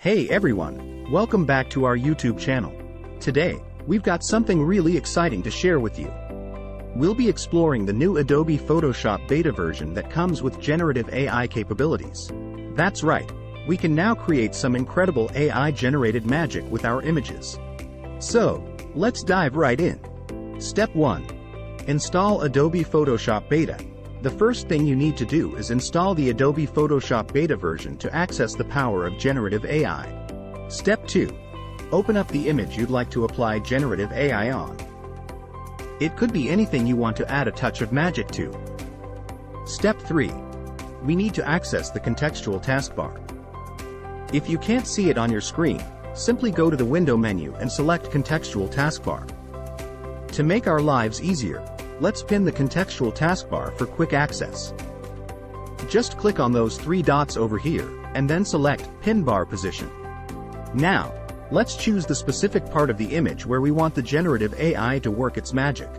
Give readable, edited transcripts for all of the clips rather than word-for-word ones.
Hey everyone, welcome back to our YouTube channel. Today, we've got something really exciting to share with you. We'll be exploring the new Adobe Photoshop beta version that comes with generative AI capabilities. That's right, we can now create some incredible AI-generated magic with our images. So, let's dive right in. Step 1. Install Adobe Photoshop Beta. The first thing you need to do is install the Adobe Photoshop beta version to access the power of generative AI. Step 2. Open up the image you'd like to apply generative AI on. It could be anything you want to add a touch of magic to. Step 3. We need to access the Contextual taskbar. If you can't see it on your screen, simply go to the window menu and select Contextual taskbar. To make our lives easier, let's pin the Contextual taskbar for quick access. Just click on those three dots over here, and then select Pin Bar Position. Now, let's choose the specific part of the image where we want the generative AI to work its magic.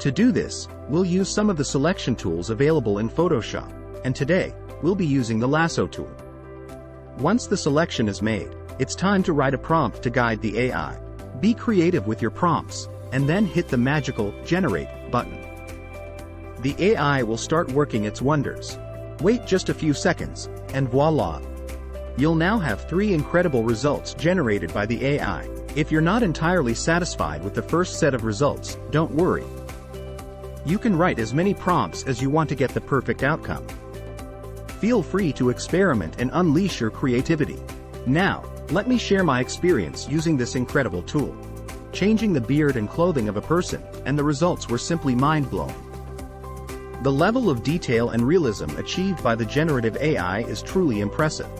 To do this, we'll use some of the selection tools available in Photoshop, and today, we'll be using the Lasso tool. Once the selection is made, it's time to write a prompt to guide the AI. Be creative with your prompts, and then hit the magical Generate button. The AI will start working its wonders. Wait just a few seconds, and voila! You'll now have 3 incredible results generated by the AI. If you're not entirely satisfied with the first set of results, don't worry. You can write as many prompts as you want to get the perfect outcome. Feel free to experiment and unleash your creativity. Now, let me share my experience using this incredible tool. Changing the beard and clothing of a person, and the results were simply mind-blowing. The level of detail and realism achieved by the generative AI is truly impressive.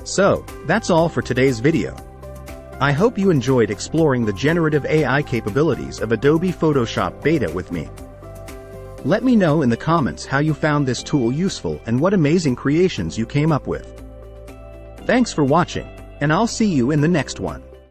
So, that's all for today's video. I hope you enjoyed exploring the generative AI capabilities of Adobe Photoshop Beta with me. Let me know in the comments how you found this tool useful and what amazing creations you came up with. Thanks for watching, and I'll see you in the next one.